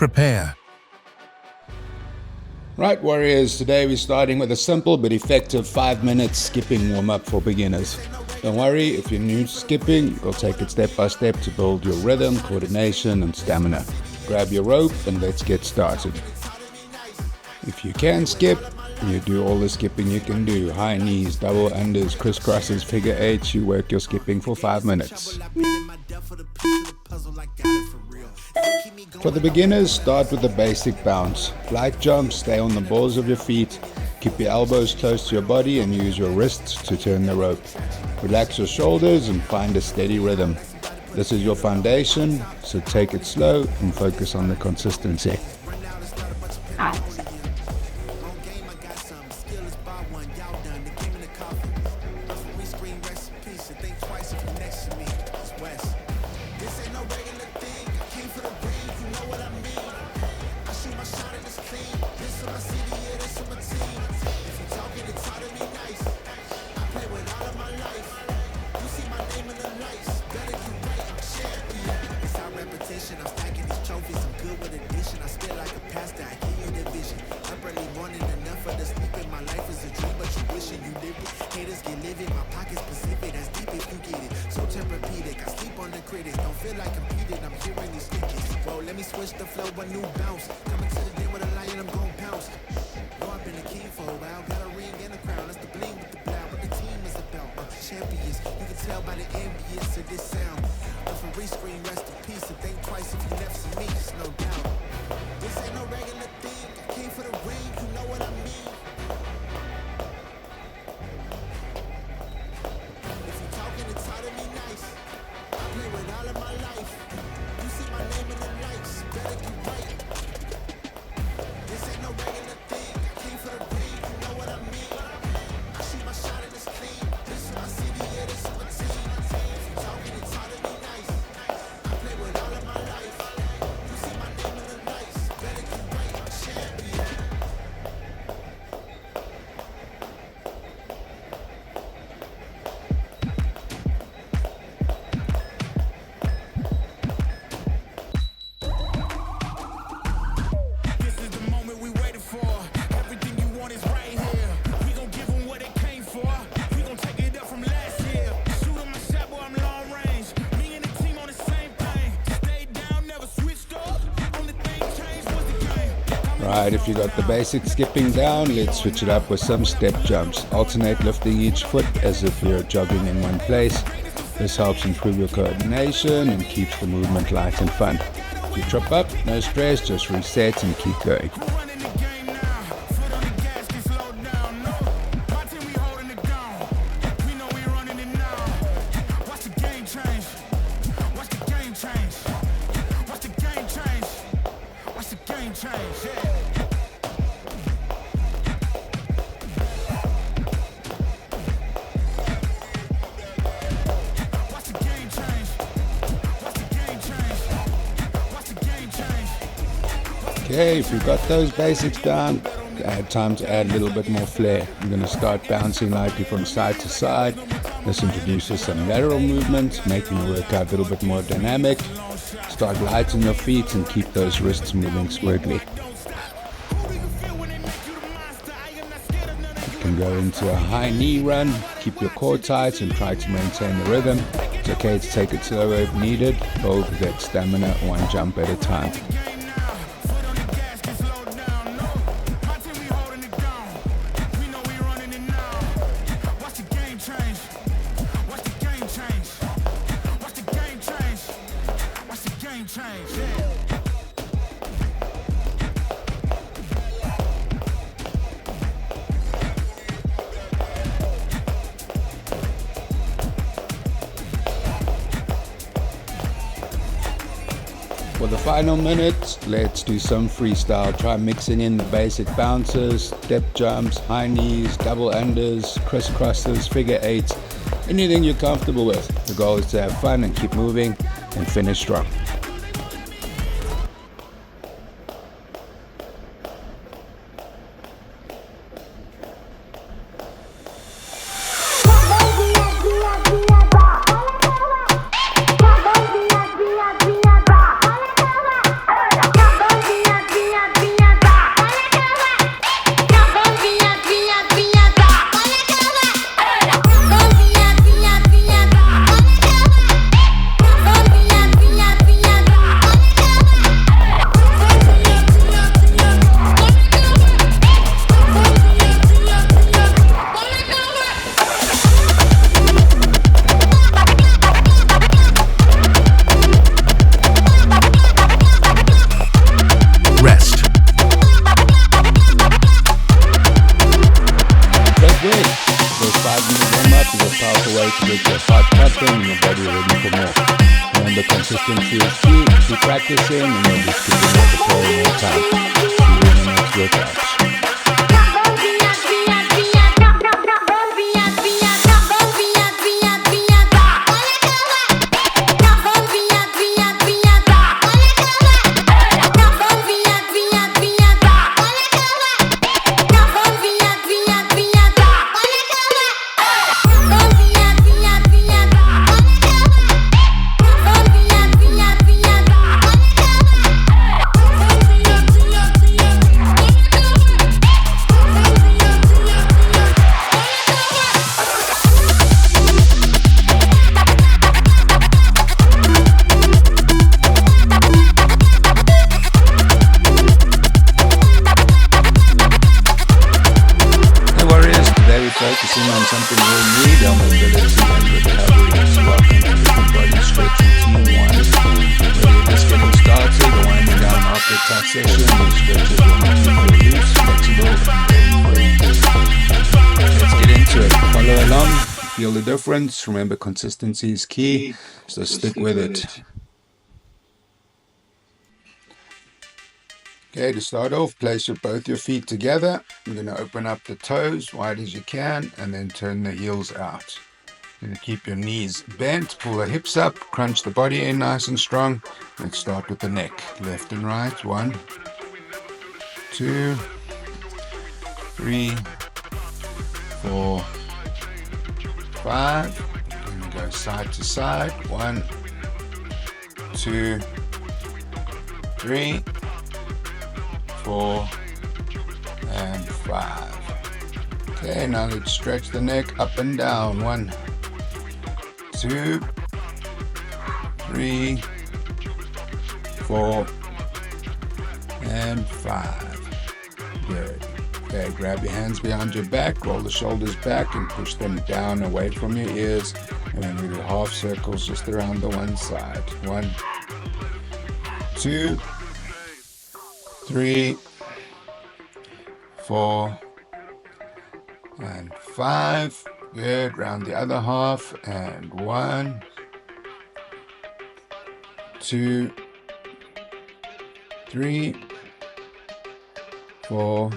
Prepare. Right, warriors, today we're starting with a simple but effective 5-minute skipping warm-up for beginners. Don't worry, if you're new to skipping, we'll take it step by step to build your rhythm, coordination and stamina. Grab your rope and let's get started. If you can skip, you do all the skipping you can do. High knees, double unders, crisscrosses, figure eights. You work your skipping for 5 minutes. For the beginners, start with the basic bounce. Light jumps, stay on the balls of your feet. Keep your elbows close to your body and use your wrists to turn the rope. Relax your shoulders and find a steady rhythm. This is your foundation, so take it slow and focus on the consistency. Right, if you got the basic skipping down, let's switch it up with some step jumps. Alternate lifting each foot as if you're jogging in one place. This helps improve your coordination and keeps the movement light and fun. If you trip up, no stress, just reset and keep going. Okay, if you've got those basics down, time to add a little bit more flair. I'm going to start bouncing lightly from side to side. This introduces some lateral movement, making the workout a little bit more dynamic. Start light on your feet and keep those wrists moving smoothly. You can go into a high knee run, keep your core tight and try to maintain the rhythm. It's okay to take it slower if needed, build that stamina one jump at a time. For the final minute, let's do some freestyle. Try mixing in the basic bounces, step jumps, high knees, double unders, crisscrosses, figure eights, anything you're comfortable with. The goal is to have fun and keep moving and finish strong. practicing, and you'll be skipping with the pro more time. See you in the next workout. Focusing on something real new, down mobility and recovery. So welcome to the body stretch routine 1. Whether you're just getting started or winding down after a tough session, these stretches will make you feel loose, flexible, and ready for it. Let's get into it. Follow along, feel the difference. Remember, consistency is key, so stick with it. Okay, to start off, place both your feet together. You're going to open up the toes wide as you can and then turn the heels out. You're going to keep your knees bent, pull the hips up, crunch the body in nice and strong. Let's start with the neck, left and right. 1, 2, 3, 4, 5. And go side to side. 1, 2, 3, 4 and 5. Okay, now let's stretch the neck up and down. 1, 2, 3, 4 and 5. Good. Okay, grab your hands behind your back, roll the shoulders back and push them down away from your ears, and then we do half circles just around the one side. 1, 2, 3, 4 and 5. Good. Round the other half. And 1, 2, 3, 4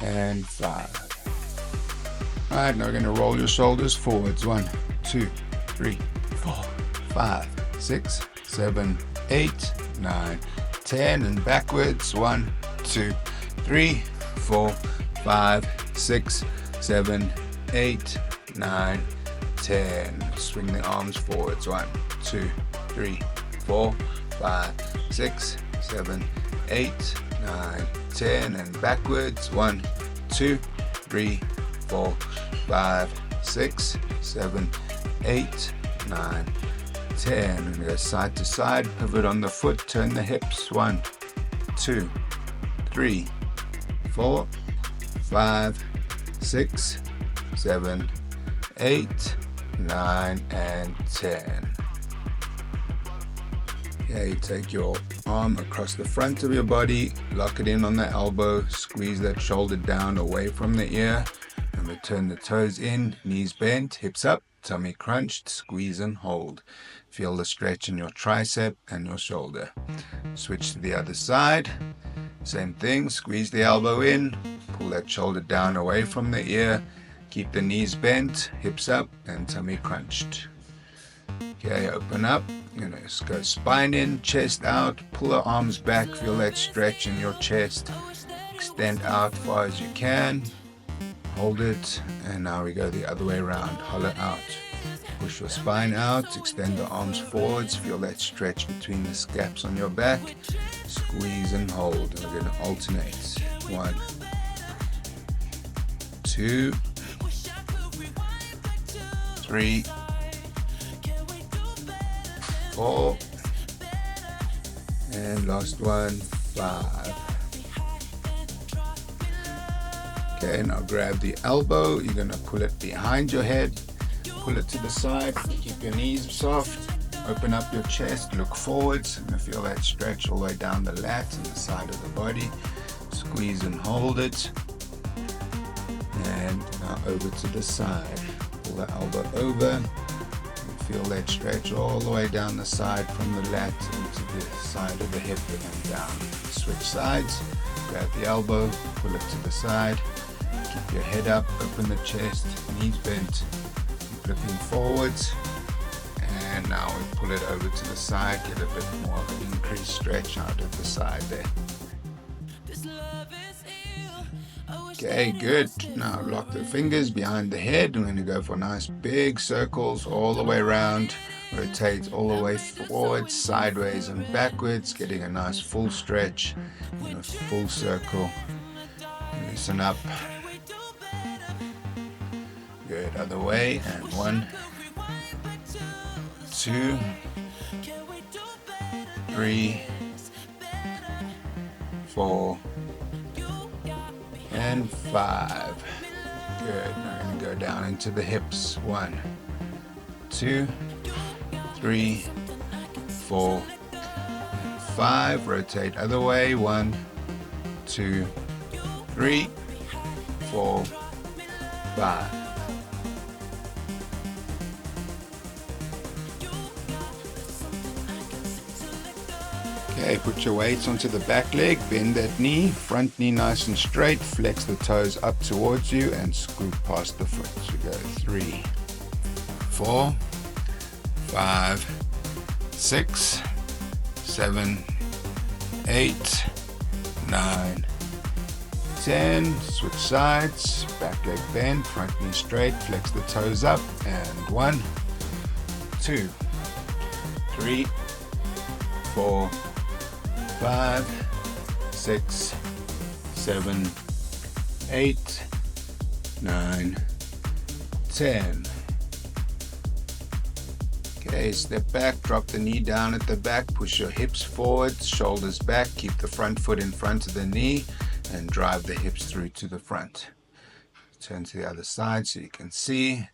and 5. Alright, now we're going to roll your shoulders forwards. 1, 2, 3, 4, 5, 6, 7, 8, 9, 10 and backwards. 1, 2, 3, 4, 5, 6, 7, 8, 9, 10. Swing the arms forwards. 1, 2, 3, 4, 5, 6, 7, 8, 9, 10 and backwards. 1, 2, 3, 4, 5, 6, 7, 8, 9, 10. And go side to side, pivot on the foot, turn the hips. 1, 2, 3, 4, 5, 6, 7, 8, 9 and 10. Okay, you take your arm across the front of your body, lock it in on the elbow, squeeze that shoulder down away from the ear, and return the toes in, knees bent, hips up, tummy crunched, squeeze and hold. Feel the stretch in your tricep and your shoulder. Switch to the other side. Same thing, squeeze the elbow in, pull that shoulder down away from the ear, keep the knees bent, hips up, and tummy crunched. Okay, open up, just go spine in, chest out, pull the arms back, feel that stretch in your chest, extend out far as you can, hold it, and now we go the other way around, hollow out. Push your spine out, extend the arms forwards, feel that stretch between the scaps on your back, squeeze and hold. And we're going to alternate. 1, 2, 3, 4, and last one, 5. Okay, now grab the elbow, you're going to pull it behind your head, pull it to the side, keep your knees soft, open up your chest, look forwards, and feel that stretch all the way down the lat and the side of the body. Squeeze and hold it, and now over to the side. Pull the elbow over, and feel that stretch all the way down the side from the lat into the side of the hip and down. Switch sides, grab the elbow, pull it to the side, keep your head up, open the chest, knees bent, flipping forwards, and now we pull it over to the side, get a bit more of an increased stretch out of the side there. Okay, good. Now lock the fingers behind the head. I'm going to go for nice big circles all the way around. Rotate all the way forwards, sideways and backwards, getting a nice full stretch in a full circle. Loosen up. Good, other way, and 1, 2, 3, 4, and 5. Good. We're going to go down into the hips. 1, 2, 3, 4, and 5. Rotate other way. 1, 2, 3, 4, 5. Okay, put your weights onto the back leg, bend that knee, front knee nice and straight, flex the toes up towards you and scoot past the foot. So go 3, 4, 5, 6, 7, 8, 9, 10. Switch sides, back leg bend, front knee straight, flex the toes up, and 1, 2, 3, 4, 5, 6, 7, 8, 9, 10. Okay, step back, drop the knee down at the back, push your hips forward, shoulders back, keep the front foot in front of the knee, and drive the hips through to the front. Turn to the other side so you can see.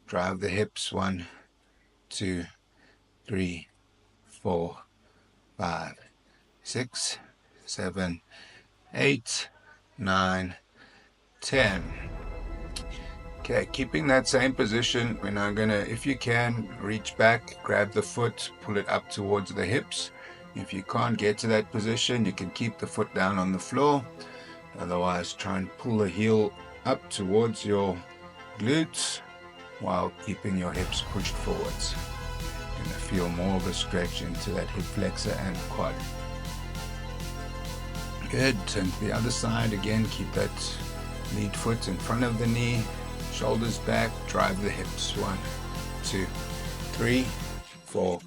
Drive the hips, 1, 2, 3, 4, 5, 6, 7, 8, 9, 10. Okay, keeping that same position, we're now gonna, if you can, reach back, grab the foot, pull it up towards the hips. If you can't get to that position, you can keep the foot down on the floor. Otherwise, try and pull the heel up towards your glutes while keeping your hips pushed forwards. You're gonna feel more of a stretch into that hip flexor and quad. Good, turn to the other side again, keep that lead foot in front of the knee, shoulders back, drive the hips. 1, 2, 3, 4,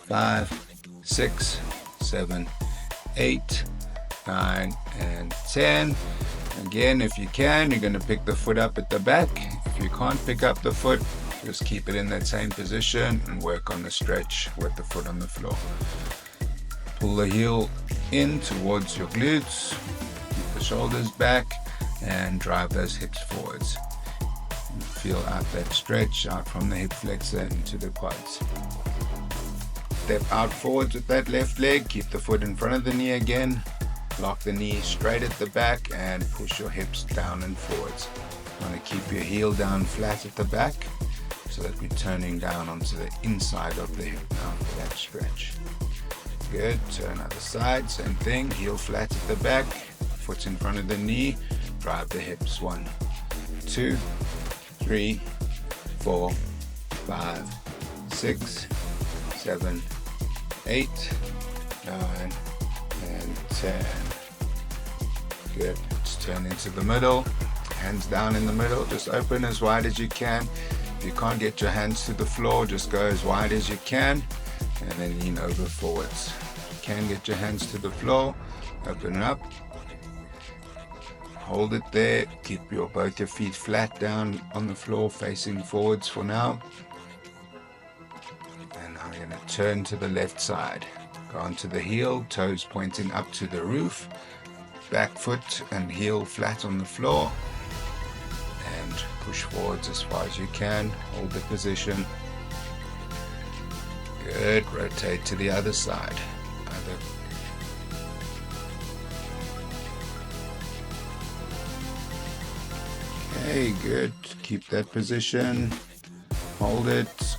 5, 6, 7, 8, 9, and 10. Again, if you can, you're going to pick the foot up at the back. If you can't pick up the foot, just keep it in that same position and work on the stretch with the foot on the floor. Pull the heel in towards your glutes, keep the shoulders back, and drive those hips forwards. And feel out that stretch out from the hip flexor into the quads. Step out forwards with that left leg, keep the foot in front of the knee again, lock the knee straight at the back and push your hips down and forwards. You want to keep your heel down flat at the back so that we're turning down onto the inside of the hip now for that stretch. Good, turn other side, same thing, heel flat at the back, foot in front of the knee, drive the hips. 1, 2, 3, 4, 5, 6, 7, 8, 9, and 10. Good, just turn into the middle, hands down in the middle, just open as wide as you can. If you can't get your hands to the floor, just go as wide as you can and then lean over forwards. If you can get your hands to the floor, open it up, hold it there, keep both your feet flat down on the floor facing forwards for now. And now you're going to turn to the left side, go onto the heel, toes pointing up to the roof, back foot and heel flat on the floor, and push forwards as far as you can, hold the position. Good, rotate to the other side. Okay, good, keep that position, hold it,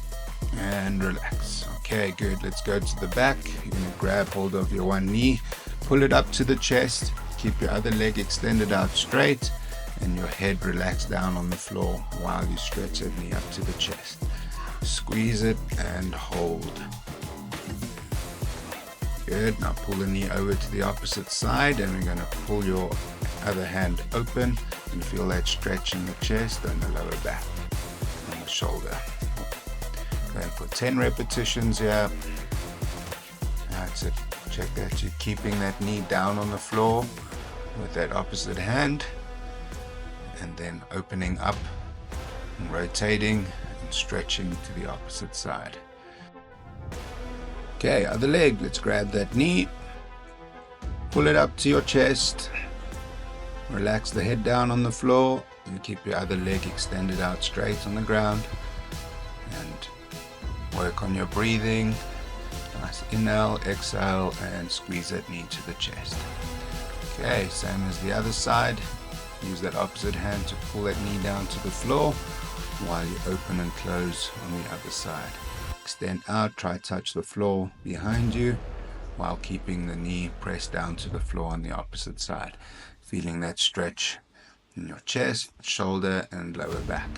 and relax. Okay, good. Let's go to the back. You're going to grab hold of your one knee, pull it up to the chest, keep your other leg extended out straight, and your head relaxed down on the floor while you stretch that knee up to the chest. Squeeze it and hold. Good. Now pull the knee over to the opposite side, and we're going to pull your other hand open and feel that stretch in the chest and the lower back and the shoulder. Going for 10 repetitions here. That's it. Check that you're keeping that knee down on the floor with that opposite hand, and then opening up and rotating and stretching to the opposite side. Okay, other leg. Let's grab that knee, pull it up to your chest, relax the head down on the floor, and keep your other leg extended out straight on the ground, and work on your breathing. Nice inhale, exhale, and squeeze that knee to the chest. Okay, same as the other side. Use that opposite hand to pull that knee down to the floor while you open and close on the other side. Extend out, try to touch the floor behind you while keeping the knee pressed down to the floor on the opposite side. Feeling that stretch in your chest, shoulder, and lower back.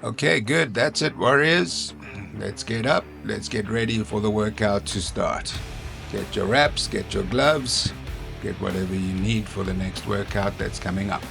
Okay, good. That's it, warriors. Let's get up. Let's get ready for the workout to start. Get your wraps, get your gloves, get whatever you need for the next workout that's coming up.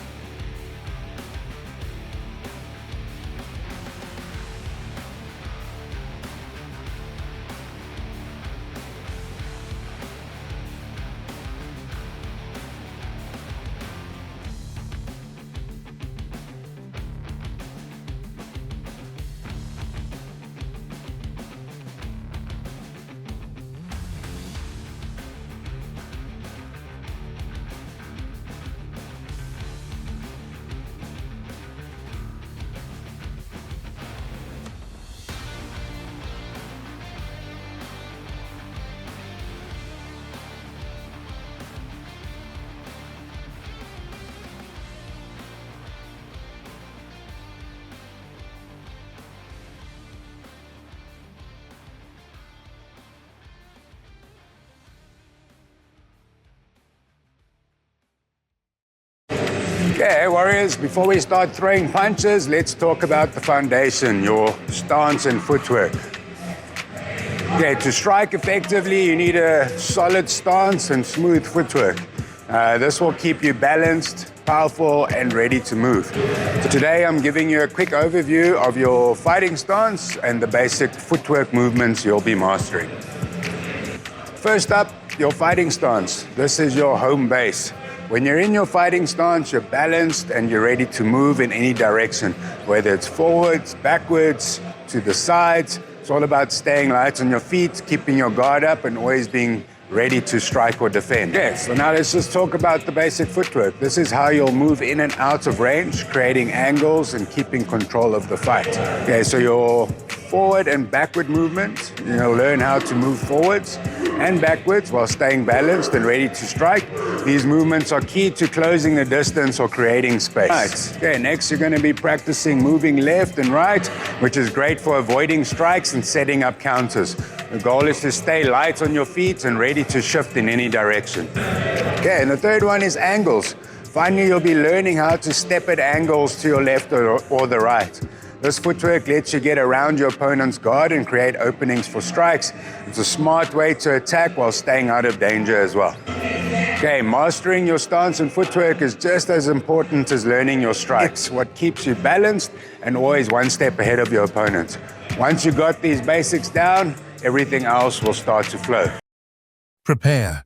Okay, warriors, before we start throwing punches, let's talk about the foundation, your stance and footwork. Okay, to strike effectively, you need a solid stance and smooth footwork. This will keep you balanced, powerful, and ready to move. So today, I'm giving you a quick overview of your fighting stance and the basic footwork movements you'll be mastering. First up, your fighting stance. This is your home base. When you're in your fighting stance, you're balanced and you're ready to move in any direction, whether it's forwards, backwards, to the sides. It's all about staying light on your feet, keeping your guard up, and always being ready to strike or defend. Okay, so now let's just talk about the basic footwork. This is how you'll move in and out of range, creating angles and keeping control of the fight. Okay, so your forward and backward movement, you'll learn how to move forwards and backwards while staying balanced and ready to strike. These movements are key to closing the distance or creating space. Right. Okay, next you're going to be practicing moving left and right, which is great for avoiding strikes and setting up counters. The goal is to stay light on your feet and ready to shift in any direction. Okay, and the third one is angles. Finally, you'll be learning how to step at angles to your left or the right. This footwork lets you get around your opponent's guard and create openings for strikes. It's a smart way to attack while staying out of danger as well. Okay, mastering your stance and footwork is just as important as learning your strikes. What keeps you balanced and always one step ahead of your opponent. Once you got these basics down, everything else will start to flow. Prepare.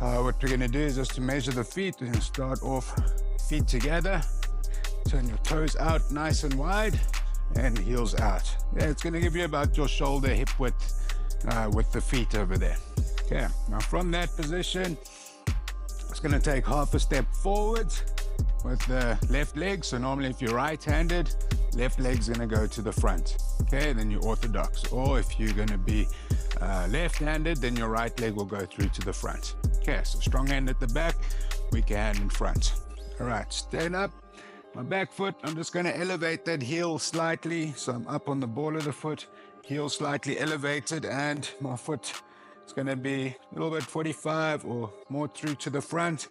What we're going to do is just to measure the feet and start off feet together. Turn your toes out nice and wide. and heels out. Yeah, it's gonna give you about your shoulder hip width with the feet over there. Okay, now from that position, it's gonna take half a step forwards with the left leg. So normally if you're right-handed, left leg's gonna go to the front. Okay, then you're orthodox. Or if you're gonna be left-handed, then your right leg will go through to the front. Okay, so strong hand at the back, weaker hand in front. All right, stand up. My back foot, I'm just gonna elevate that heel slightly. So I'm up on the ball of the foot, heel slightly elevated, and my foot is gonna be a little bit 45 or more through to the front.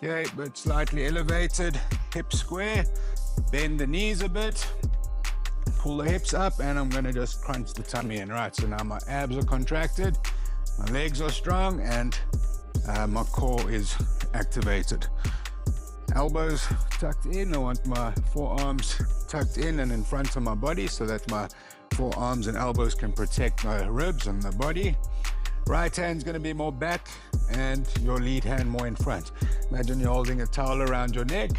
Okay, but slightly elevated, hip square, bend the knees a bit, pull the hips up, and I'm gonna just crunch the tummy in. Right, so now my abs are contracted, my legs are strong, and my core is activated. Elbows tucked in. I want my forearms tucked in and in front of my body so that my forearms and elbows can protect my ribs and the body. Right hand's gonna be more back and your lead hand more in front. Imagine you're holding a towel around your neck.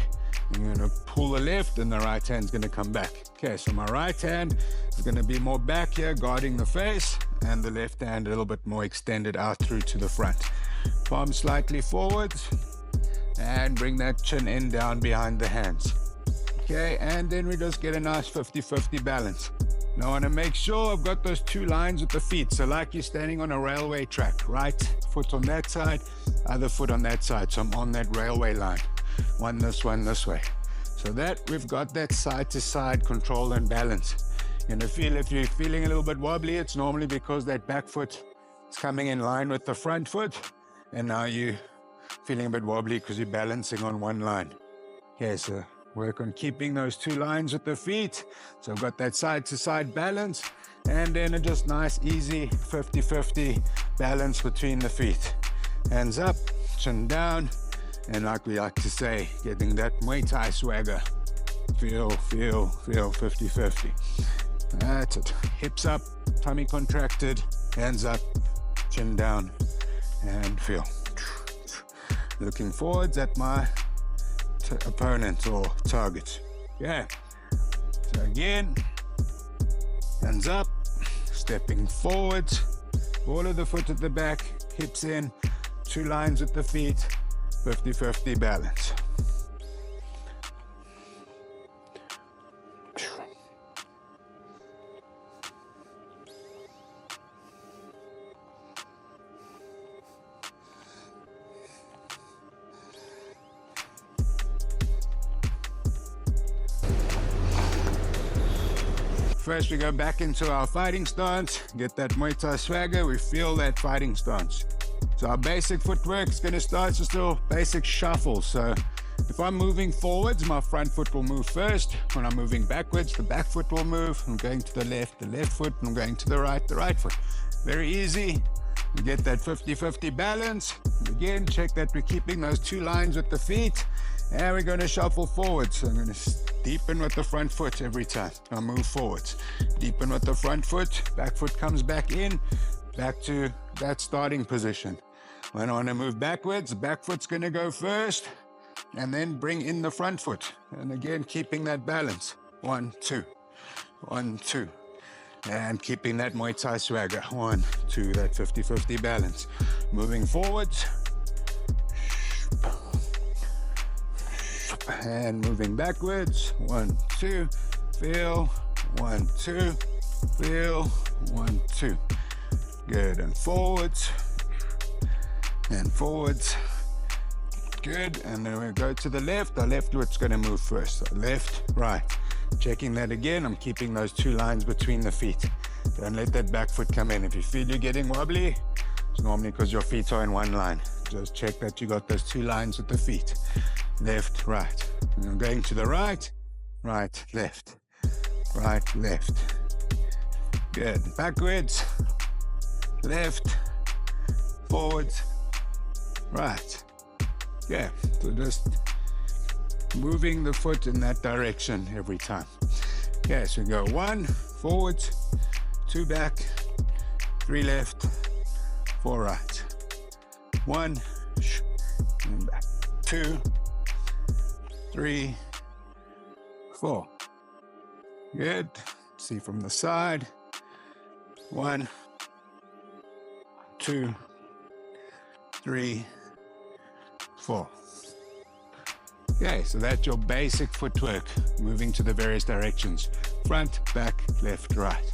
You're gonna pull the left and the right hand's gonna come back. Okay, so my right hand is gonna be more back here, guarding the face, and the left hand a little bit more extended out through to the front. Palm slightly forwards, and bring that chin in down behind the hands. Okay, and then we just get a nice 50-50 balance. Now I wanna make sure I've got those two lines with the feet. So like you're standing on a railway track, right foot on that side, other foot on that side. So I'm on that railway line. One this way. So that we've got that side to side control and balance. You're gonna feel if you're feeling a little bit wobbly, it's normally because that back foot is coming in line with the front foot. And now you feeling a bit wobbly because you're balancing on one line. Okay, so work on keeping those two lines with the feet. So I've got that side to side balance, and then a just nice easy 50-50 balance between the feet. Hands up, chin down, and like we like to say, getting that Muay Thai swagger. Feel 50-50. That's it. Hips up, tummy contracted, hands up, chin down, and feel. Looking forwards at my opponent or target. Yeah. So again, hands up, stepping forwards, ball of the foot at the back, hips in, two lines with the feet, 50-50 balance. First, we go back into our fighting stance, get that Muay Thai swagger, we feel that fighting stance. So our basic footwork is gonna start just a basic shuffle. So if I'm moving forwards, my front foot will move first. When I'm moving backwards, the back foot will move. I'm going to the left foot, and I'm going to the right foot. Very easy. You get that 50-50 balance. Again, check that we're keeping those two lines with the feet. And we're gonna shuffle forwards. So I'm gonna deepen with the front foot every time. I'll move forwards. Deepen with the front foot, back foot comes back in, back to that starting position. When I wanna move backwards, the back foot's gonna go first, and then bring in the front foot. And again, keeping that balance. 1, 2, 1, 2. And keeping that Muay Thai swagger. 1, 2, that 50-50 balance. Moving forwards. And moving backwards. 1, 2, feel. 1, 2, feel. 1, 2. Good, and forwards. And forwards. Good, and then we go to the left. Our left foot's gonna move first. So left, right. Checking that again, I'm keeping those two lines between the feet. Don't let that back foot come in. If you feel you're getting wobbly, it's normally because your feet are in one line. Just check that you got those two lines with the feet. Left, right. And I'm going to the right, right, left, right, left. Good. Backwards, left, forwards, right. Yeah, so just moving the foot in that direction every time. Okay, so we go 1, forwards, 2 back, 3 left, 4 right. 1, and back. 2, 3, 4. Good. See from the side. 1, 2, 3, 4. Okay, so that's your basic footwork, moving to the various directions. Front, back, left, right.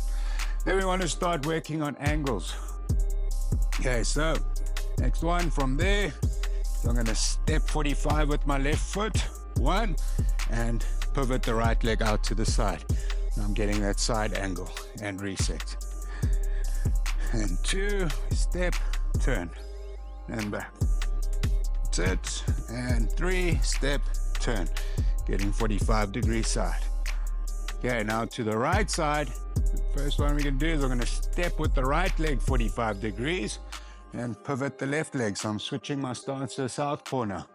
Then we want to start working on angles. Okay, so next one from there. So I'm going to step 45 with my left foot. 1, and pivot the right leg out to the side. Now I'm getting that side angle and reset. And 2, step, turn, and back. That's it. And 3, step, turn, getting 45-degree side. Okay, now to the right side. The first one we're going to do is I'm going to step with the right leg 45 degrees and pivot the left leg. So I'm switching my stance to the southpaw now.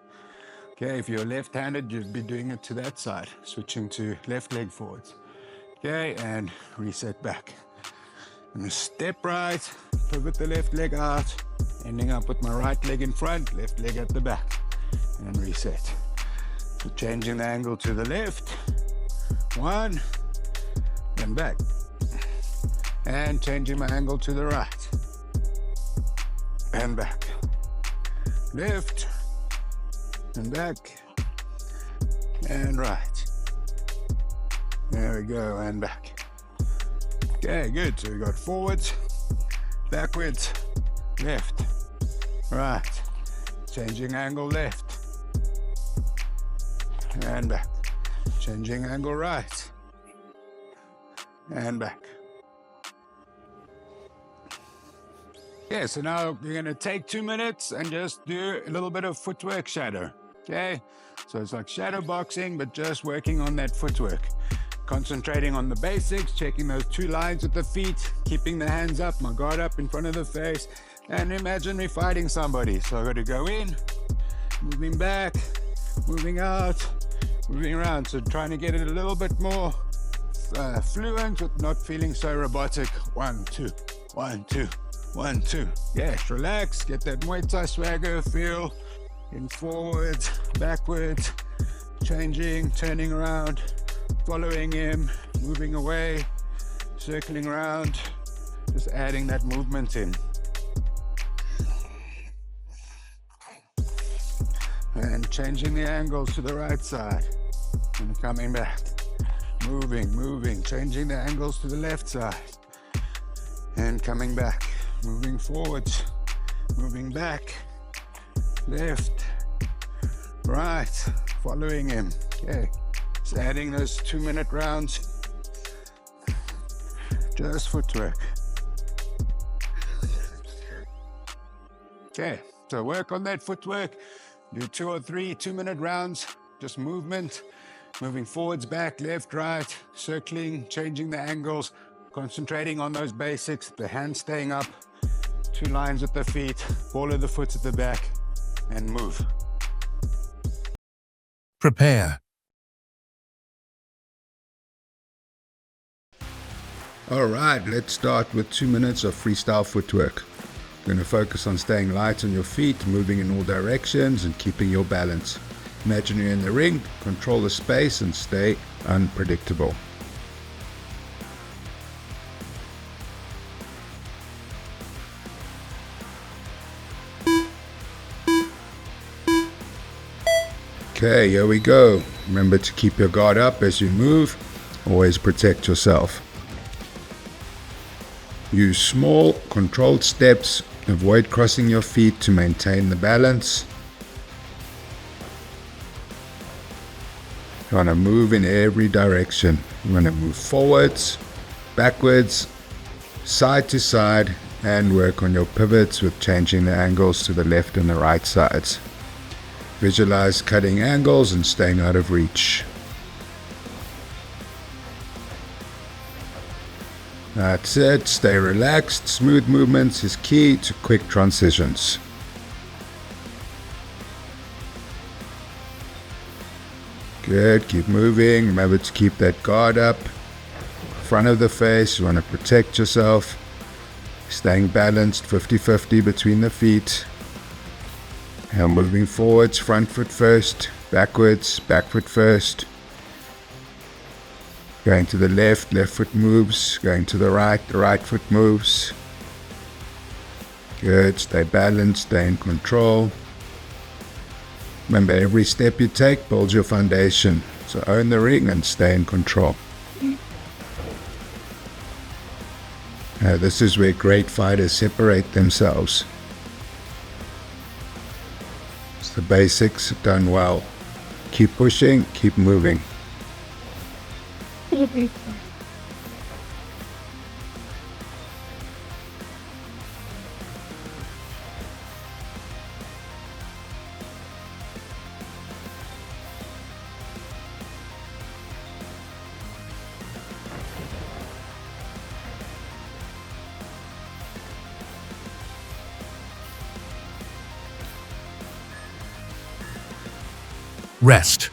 Okay, if you're left-handed, you'd be doing it to that side, switching to left leg forwards. Okay, and reset back. I'm going to step right, pivot the left leg out, ending up with my right leg in front, left leg at the back, and reset. So changing the angle to the left, 1, and back. And changing my angle to the right, and back. Left, and back, and right. There we go, and back. Okay, good. So we got forwards, backwards, left, right. Changing angle left, and back. Changing angle right, and back. Okay, so now you're going to take 2 minutes and just do a little bit of footwork shadow. Okay, so it's like shadow boxing, but just working on that footwork. Concentrating on the basics, checking those 2 lines with the feet, keeping the hands up, my guard up in front of the face, and imagine me fighting somebody. So I've got to go in, moving back, moving out, moving around. So trying to get it a little bit more fluent with not feeling so robotic. 1, 2, 1, 2, 1, 2. Yes, relax, get that Muay Thai swagger feel. In forwards, backwards, changing, turning around, following him, moving away, circling around, just adding that movement in. And changing the angles to the right side and coming back. Moving, changing the angles to the left side and coming back. Moving forwards, moving back, left, right, following him. Okay, just adding those 2-minute rounds, just footwork. Okay, so work on that footwork, do 2 or 3 2-minute rounds, just movement, moving forwards, back, left, right, circling, changing the angles, concentrating on those basics, the hands staying up, 2 lines with the feet, ball of the foot at the back, and move. Prepare. All right, let's start with 2 minutes of freestyle footwork. You're going to focus on staying light on your feet, moving in all directions, and keeping your balance. Imagine you're in the ring, control the space, and stay unpredictable. Okay, here we go. Remember to keep your guard up as you move. Always protect yourself. Use small, controlled steps. Avoid crossing your feet to maintain the balance. You want to move in every direction. You want to move forwards, backwards, side to side, and work on your pivots with changing the angles to the left and the right sides. Visualize cutting angles and staying out of reach. That's it. Stay relaxed. Smooth movements is key to quick transitions. Good. Keep moving. Remember to keep that guard up. Front of the face. You want to protect yourself. Staying balanced 50-50 between the feet. And moving forwards, front foot first, backwards, back foot first. Going to the left, left foot moves. Going to the right foot moves. Good, stay balanced, stay in control. Remember, every step you take builds your foundation. So own the ring and stay in control. This is where great fighters separate themselves. It's the basics done well. Keep pushing, keep moving. Rest.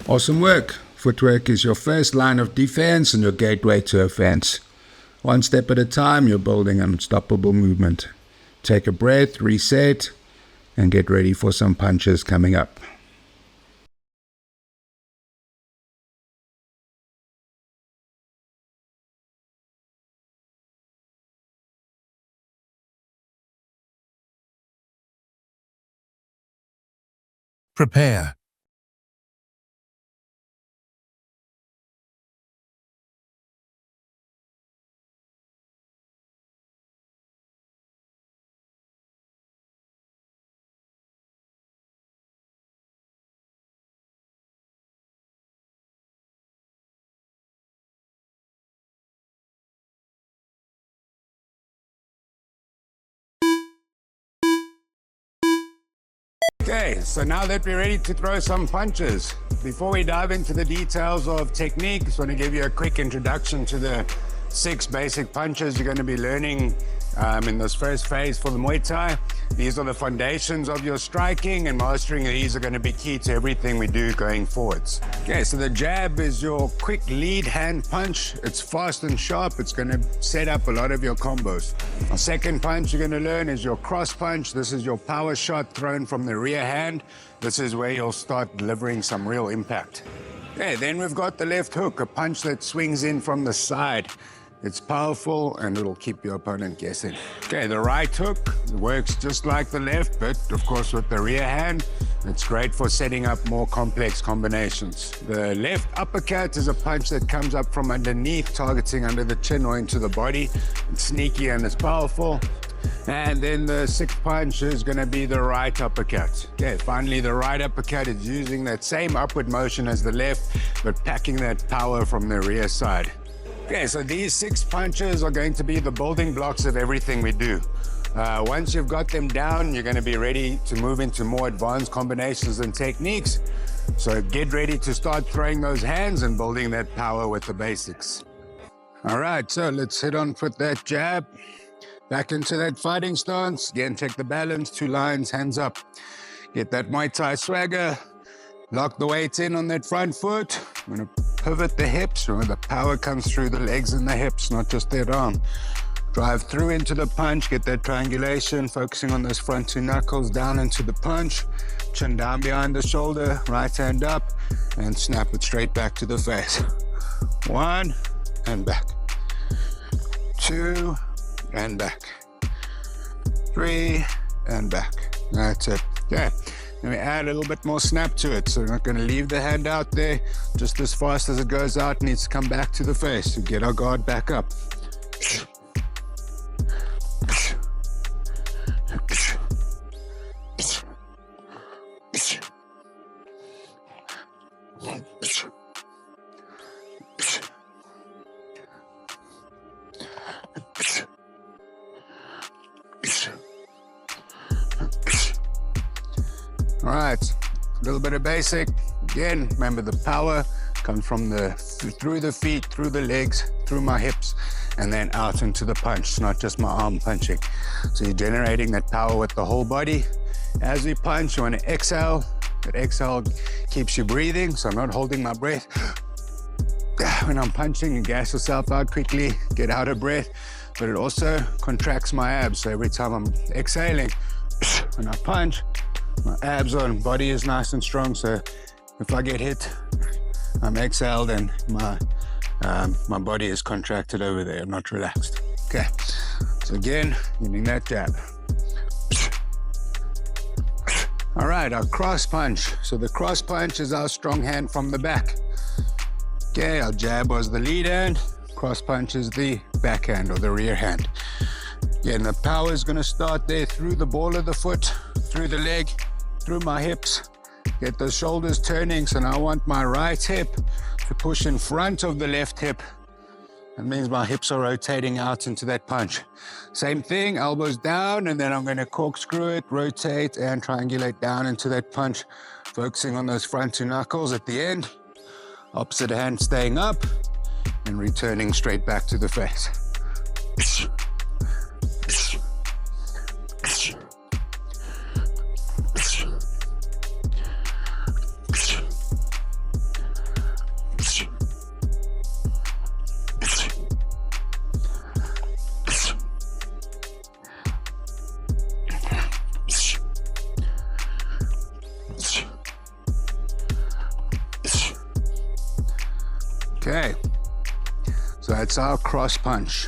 Awesome work. Footwork is your first line of defense and your gateway to offense. One step at a time, you're building unstoppable movement. Take a breath, reset, and get ready for some punches coming up. Prepare. Okay, so now that we're ready to throw some punches, before we dive into the details of technique, I just want to give you a quick introduction to the 6 basic punches you're going to be learning in this first phase for the Muay Thai. These are the foundations of your striking, and mastering these are going to be key to everything we do going forwards. Okay, so the jab is your quick lead hand punch. It's fast and sharp. It's going to set up a lot of your combos. The second punch you're going to learn is your cross punch. This is your power shot thrown from the rear hand. This is where you'll start delivering some real impact. Okay, then we've got the left hook, a punch that swings in from the side. It's powerful and it'll keep your opponent guessing. Okay, the right hook works just like the left, but of course with the rear hand, it's great for setting up more complex combinations. The left uppercut is a punch that comes up from underneath, targeting under the chin or into the body. It's sneaky and it's powerful. And then the 6th punch is going to be the right uppercut. Okay, finally the right uppercut is using that same upward motion as the left, but packing that power from the rear side. Okay, so these 6 punches are going to be the building blocks of everything we do. Once you've got them down, you're going to be ready to move into more advanced combinations and techniques. So get ready to start throwing those hands and building that power with the basics. All right, so let's hit on with that jab. Back into that fighting stance. Again, check the balance, 2 lines, hands up. Get that Muay Thai swagger. Lock the weight in on that front foot. I'm going to pivot the hips. Remember, the power comes through the legs and the hips, not just that arm. Drive through into the punch, get that triangulation, focusing on those front 2 knuckles, down into the punch, chin down behind the shoulder, right hand up, and snap it straight back to the face. 1, and back. 2, and back. 3, and back. That's it. Okay. Then we add a little bit more snap to it. So we're not going to leave the hand out there. Just as fast as it goes out, it needs to come back to the face. So get our guard back up. All right, a little bit of basic. Again, remember the power comes from through the feet, through the legs, through my hips, and then out into the punch. It's not just my arm punching. So you're generating that power with the whole body. As we punch, you want to exhale. That exhale keeps you breathing, so I'm not holding my breath. When I'm punching, you gas yourself out quickly, get out of breath, but it also contracts my abs. So every time I'm exhaling, when I punch, my abs and body is nice and strong. So if I get hit, I'm exhaled and my body is contracted over there, I'm not relaxed. Okay, so again, using that jab. All right, our cross punch. So the cross punch is our strong hand from the back. Okay, our jab was the lead hand, cross punch is the back hand or the rear hand. Again, the power is gonna start there through the ball of the foot, through the leg, through my hips. Get those shoulders turning, so now I want my right hip to push in front of the left hip. That means my hips are rotating out into that punch. Same thing, elbows down, and then I'm gonna corkscrew it, rotate, and triangulate down into that punch, focusing on those front two knuckles at the end. Opposite hand staying up, and returning straight back to the face. Okay, so that's our cross punch.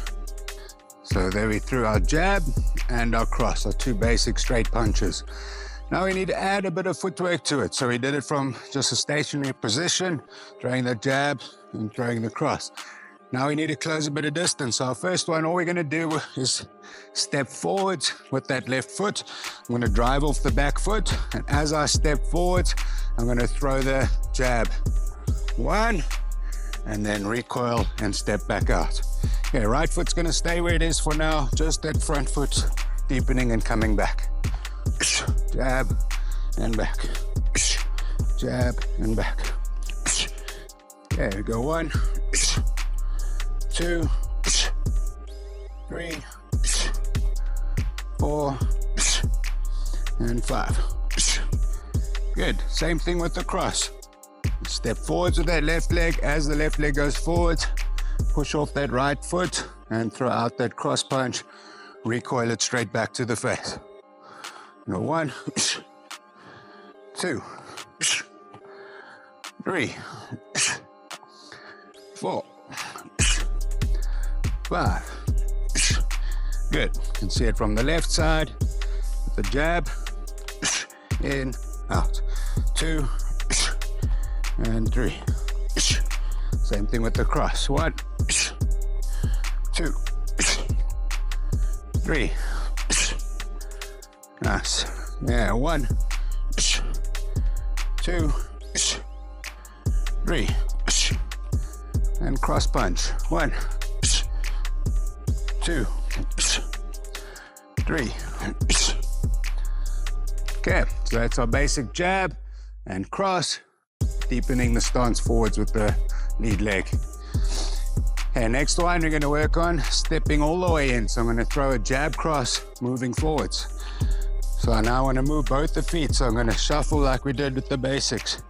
So there we threw our jab and our cross, our two basic straight punches. Now we need to add a bit of footwork to it. So we did it from just a stationary position, throwing the jab and throwing the cross. Now we need to close a bit of distance. So our first one, all we're gonna do is step forward with that left foot. I'm gonna drive off the back foot, and as I step forward, I'm gonna throw the jab. One, and then recoil and step back out. Okay, right foot's gonna stay where it is for now, just that front foot deepening and coming back. Jab and back. Jab and back. Okay, we go 1, 2, 3, 4, and 5. Good, same thing with the cross. Step forwards with that left leg. As the left leg goes forward, push off that right foot and throw out that cross punch. Recoil it straight back to the face. Go 1, 2, 3, 4, 5. Good. You can see it from the left side. With the jab, in, out. 2, and 3. Same thing with the cross. 1, 2, 3. Nice. Yeah, 1, 2, 3. And cross punch. 1, 2, 3. Okay, so that's our basic jab and cross, deepening the stance forwards with the lead leg. Okay, next one we're gonna work on stepping all the way in. So I'm gonna throw a jab cross, moving forwards. So I now wanna move both the feet. So I'm gonna shuffle like we did with the basics.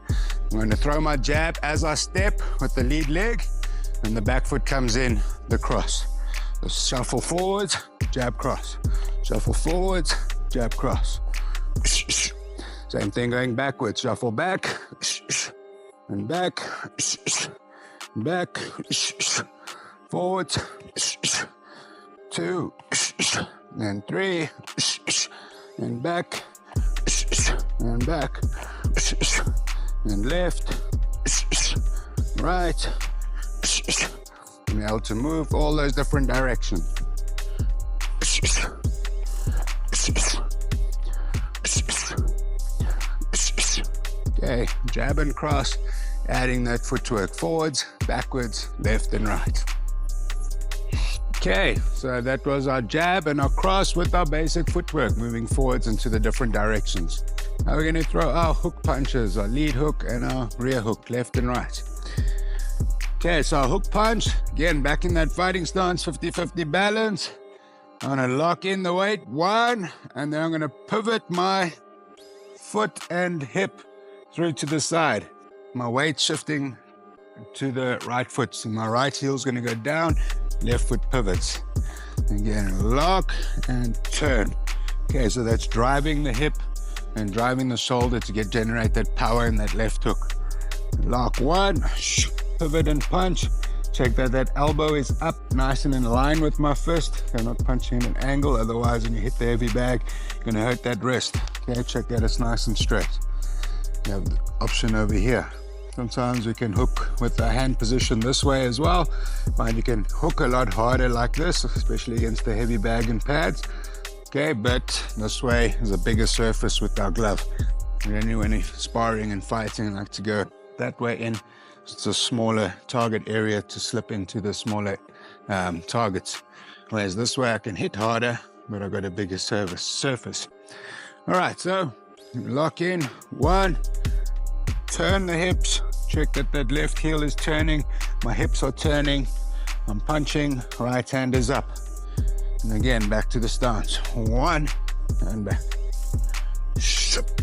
I'm gonna throw my jab as I step with the lead leg, and the back foot comes in the cross. So shuffle forwards, jab cross. Shuffle forwards, jab cross. Same thing going backwards. Shuffle back, and back, back, forward, 2, and 3, and back, and back, and left, right, and be able to move all those different directions. Okay, jab and cross, adding that footwork forwards, backwards, left and right. Okay, so that was our jab and our cross with our basic footwork, moving forwards into the different directions. Now we're gonna throw our hook punches, our lead hook and our rear hook, left and right. Okay, so our hook punch, again, back in that fighting stance, 50-50 balance. I'm gonna lock in the weight, 1, and then I'm gonna pivot my foot and hip through to the side. My weight shifting to the right foot. So my right heel's gonna go down, left foot pivots. Again, lock and turn. Okay, so that's driving the hip and driving the shoulder to generate that power in that left hook. Lock one, pivot and punch. Check that that elbow is up nice and in line with my fist. I'm not punching at an angle, otherwise when you hit the heavy bag, you're gonna hurt that wrist. Okay, check that it's nice and straight. You have the option over here. Sometimes we can hook with the hand position this way as well. Find you can hook a lot harder like this, especially against the heavy bag and pads. Okay, but this way is a bigger surface with our glove. And only when you're sparring and fighting, I like to go that way in. It's a smaller target area to slip into the smaller targets. Whereas this way I can hit harder, but I've got a bigger surface. All right, so lock in, one, turn the hips, check that that left heel is turning, my hips are turning, I'm punching, right hand is up. And again, back to the stance. One, and back.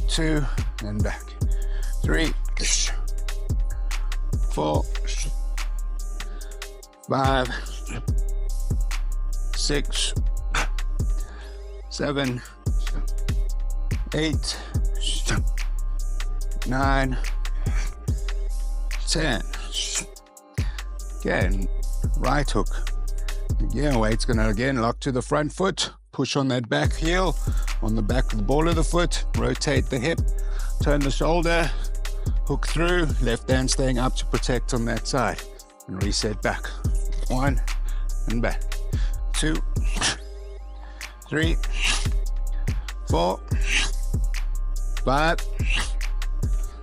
Two, and back. Three, 4, 5, 6, 7, 8, 9, 10. Again, right hook. Again, weight's gonna again lock to the front foot, push on that back heel, on the back of the ball of the foot, rotate the hip, turn the shoulder, hook through, left hand staying up to protect on that side, and reset back. One, and back. 2, 3, 4, 5,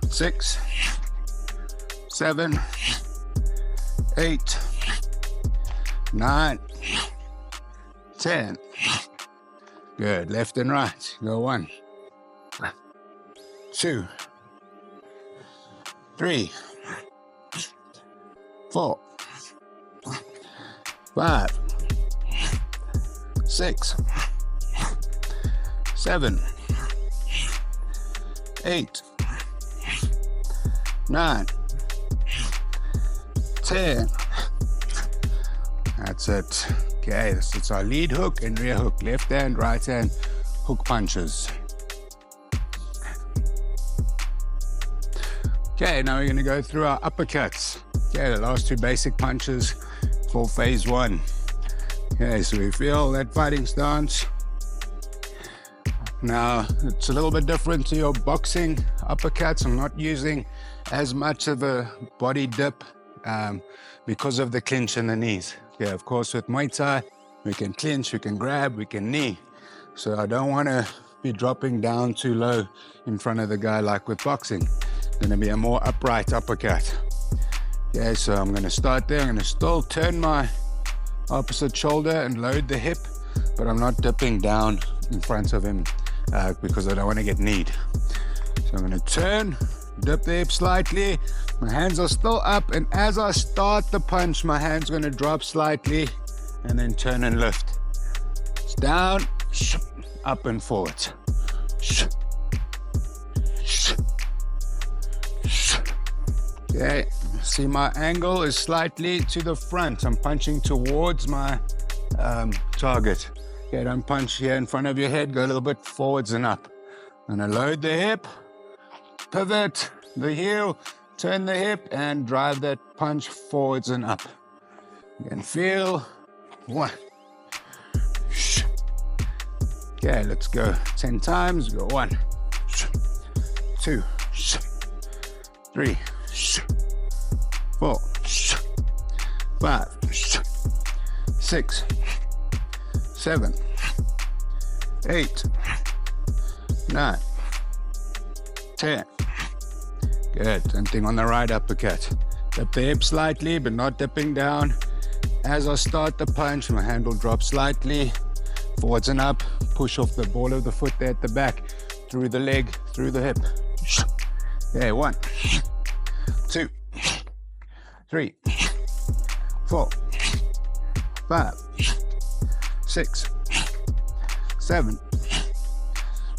6, 7, 8, 9, 10. Good. Left and right. Go 1, 2, 3, 4, 5, 6, 7, 8, 9, 10. That's it. Okay, it's our lead hook and rear hook. Left hand, right hand, hook punches. Okay, now we're going to go through our uppercuts. Okay, the last two basic punches for phase 1. Okay, so we feel that fighting stance. Now, it's a little bit different to your boxing uppercuts. I'm not using as much of a body dip because of the clinch in the knees. Yeah, of course, with Muay Thai, we can clinch, we can grab, we can knee. So I don't want to be dropping down too low in front of the guy like with boxing. It's going to be a more upright uppercut. Okay, so I'm going to start there. I'm going to still turn my opposite shoulder and load the hip, but I'm not dipping down in front of him because I don't want to get kneed. So I'm going to turn, dip the hip slightly. My hands are still up, and as I start the punch, my hand's going to drop slightly and then turn and lift. It's down, up and forward. Okay, see my angle is slightly to the front. I'm punching towards my target. Okay, don't punch here in front of your head, go a little bit forwards and up. I'm gonna load the hip, pivot the heel, turn the hip, and drive that punch forwards and up. You can feel 1. Okay, let's go 10 times. Go 1, 2, 3, 4, 5, 6, 7, 8, 9, 10. Good. Same thing on the right uppercut. Dip the hip slightly, but not dipping down. As I start the punch, my hand will drop slightly forwards and up. Push off the ball of the foot there at the back, through the leg, through the hip. Okay, 1, 2, 3, 4, 5, 6, 7,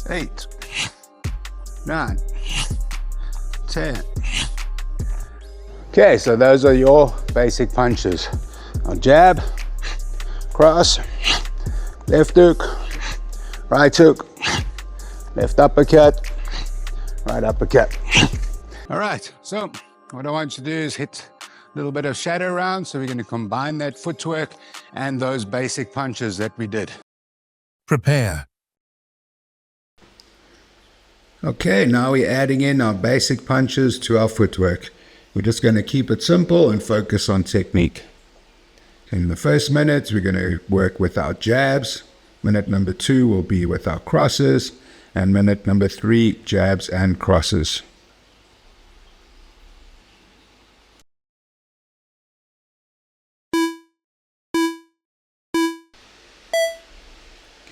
8, 9, 10. Okay, so those are your basic punches. Now jab, cross, left hook, right hook, left uppercut, right uppercut. All right, so What I want you to do is hit a little bit of shadow round. So we're going to combine that footwork and those basic punches that we did. Prepare. Okay, now we're adding in our basic punches to our footwork. We're just going to keep it simple and focus on technique. In the first minute, we're going to work with our jabs. Minute number 2 will be with our crosses. And minute number 3, jabs and crosses.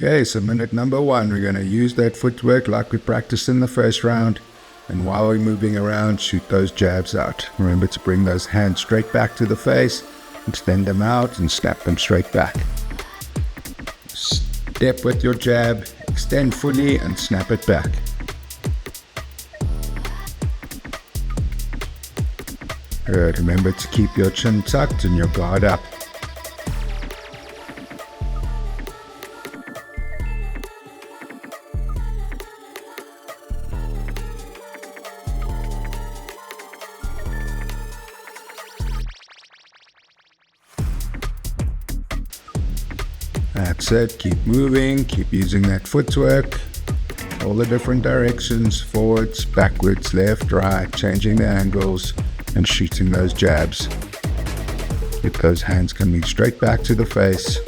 Okay, so minute number 1, we're going to use that footwork like we practiced in the first round. And while we're moving around, shoot those jabs out. Remember to bring those hands straight back to the face, extend them out and snap them straight back. Step with your jab, extend fully and snap it back. Good, remember to keep your chin tucked and your guard up. That's it, keep moving, keep using that footwork, all the different directions, forwards, backwards, left, right, changing the angles and shooting those jabs. Get those hands coming straight back to the face.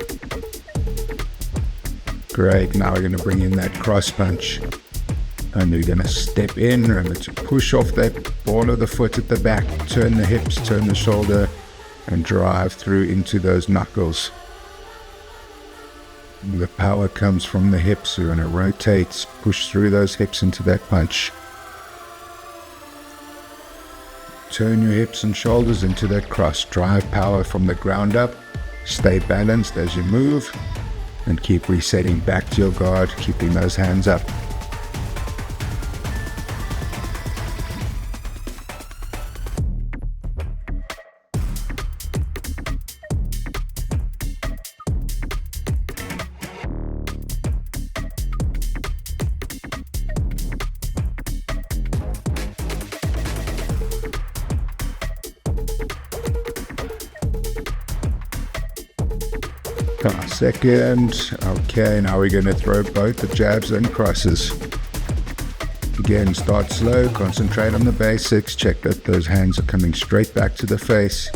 Great, now we're going to bring in that cross punch. And you're going to step in, remember to push off that ball of the foot at the back, turn the hips, turn the shoulder and drive through into those knuckles. The power comes from the hips. We're going to rotate, push through those hips into that punch. Turn your hips and shoulders into that cross. Drive power from the ground up. Stay balanced as you move. And keep resetting back to your guard, keeping those hands up. Second. Okay, now we're going to throw both the jabs and crosses. Again, start slow, concentrate on the basics, check that those hands are coming straight back to the face,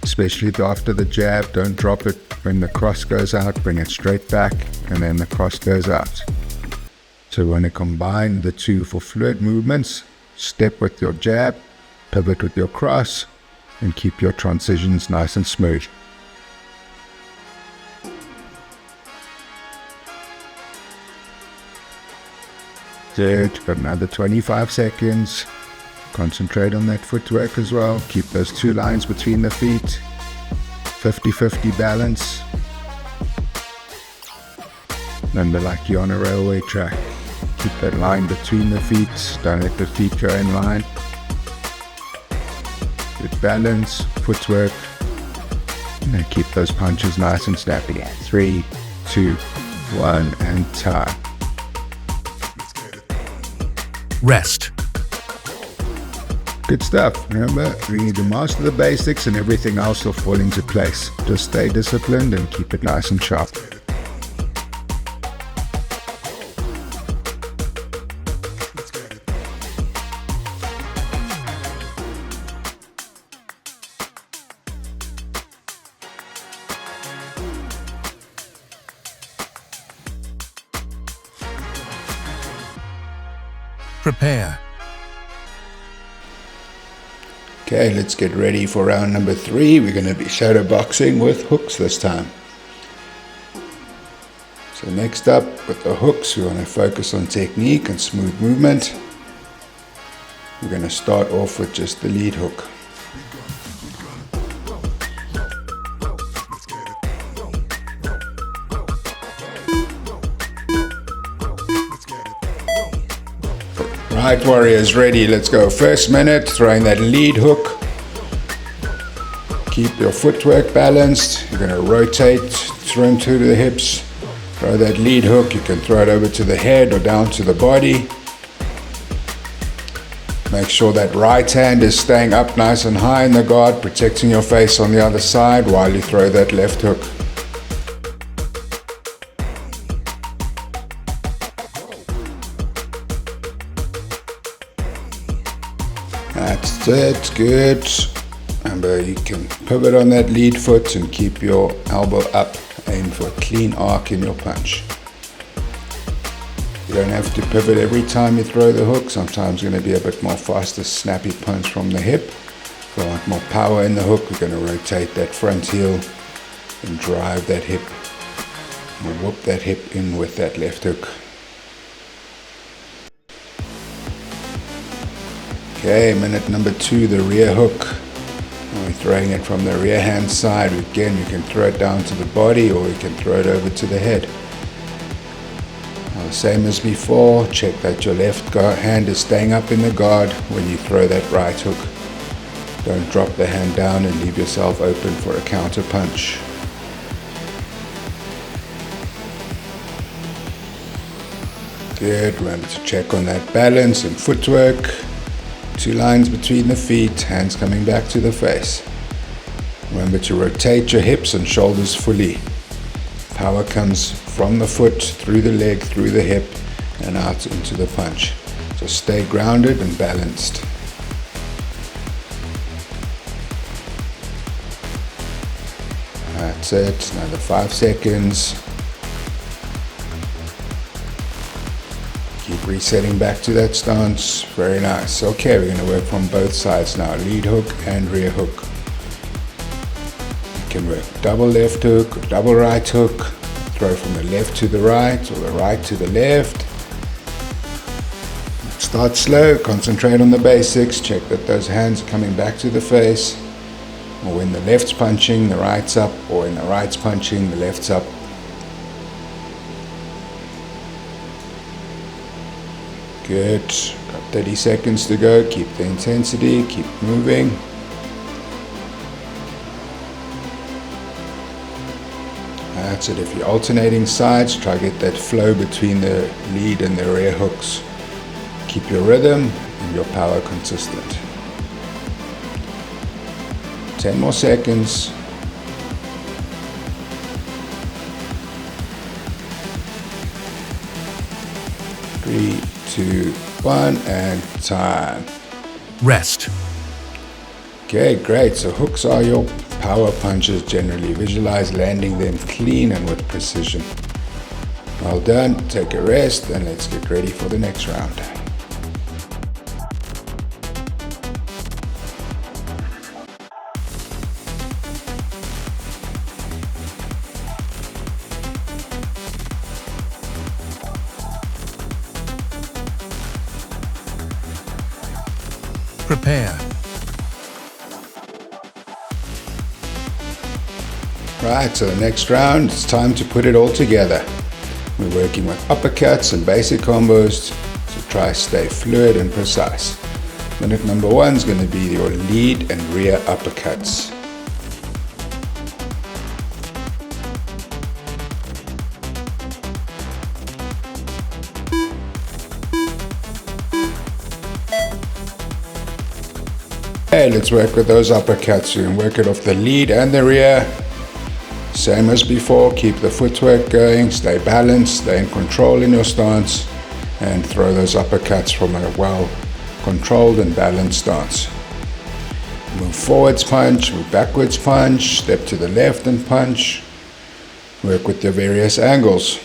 especially after the jab. Don't drop it when the cross goes out, bring it straight back and then the cross goes out. So we want to combine the two for fluid movements. Step with your jab, pivot with your cross and keep your transitions nice and smooth. Good, got another 25 seconds. Concentrate on that footwork as well. Keep those two lines between the feet. 50-50 balance. Remember, like you're on a railway track. Keep that line between the feet. Don't let the feet go in line. Good balance, footwork. And keep those punches nice and snappy. 3, 2, 1, and time. Rest. Good stuff. Remember, we need to master the basics and everything else will fall into place. Just stay disciplined and keep it nice and sharp. Prepare. Okay, let's get ready for round number 3. We're going to be shadow boxing with hooks this time. So next up, with the hooks, we want to focus on technique and smooth movement. We're going to start off with just the lead hook. Right, warriors, ready, let's go. First minute, throwing that lead hook. Keep your footwork balanced. You're going to rotate, throw to the hips. Throw that lead hook. You can throw it over to the head or down to the body. Make sure that right hand is staying up nice and high in the guard, protecting your face on the other side while you throw that left hook. That's it, good. Remember, you can pivot on that lead foot and keep your elbow up. Aim for a clean arc in your punch. You don't have to pivot every time you throw the hook. Sometimes it's going to be a bit more faster, snappy punch from the hip. If you want more power in the hook, we're going to rotate that front heel and drive that hip. We'll whoop that hip in with that left hook. Okay, minute number 2, the rear hook. We're throwing it from the rear hand side. Again, you can throw it down to the body or you can throw it over to the head. Same as before, check that your left hand is staying up in the guard when you throw that right hook. Don't drop the hand down and leave yourself open for a counter punch. Good, remember to check on that balance and footwork. 2 lines between the feet, hands coming back to the face. Remember to rotate your hips and shoulders fully. Power comes from the foot, through the leg, through the hip, and out into the punch. So stay grounded and balanced. That's it, another 5 seconds. Keep resetting back to that stance, very nice. Okay, we're going to work from both sides now, lead hook and rear hook. You can work double left hook, or double right hook, throw from the left to the right or the right to the left. Start slow, concentrate on the basics, check that those hands are coming back to the face. Or when the left's punching, the right's up, or when the right's punching, the left's up. Good, got 30 seconds to go, keep the intensity, keep moving. That's it, if you're alternating sides, try to get that flow between the lead and the rear hooks. Keep your rhythm and your power consistent. 10 more seconds. 3, 2, 1, and time. Rest. Okay, great. So hooks are your power punches generally. Visualize landing them clean and with precision. Well done. Take a rest and let's get ready for the next round. Prepare. Right, so the next round, it's time to put it all together. We're working with uppercuts and basic combos, so try stay fluid and precise. Minute number 1 is going to be your lead and rear uppercuts. Okay, let's work with those uppercuts. You can work it off the lead and the rear. Same as before, keep the footwork going, stay balanced, stay in control in your stance, and throw those uppercuts from a well-controlled and balanced stance. Move forwards punch, move backwards punch, step to the left and punch. Work with your various angles.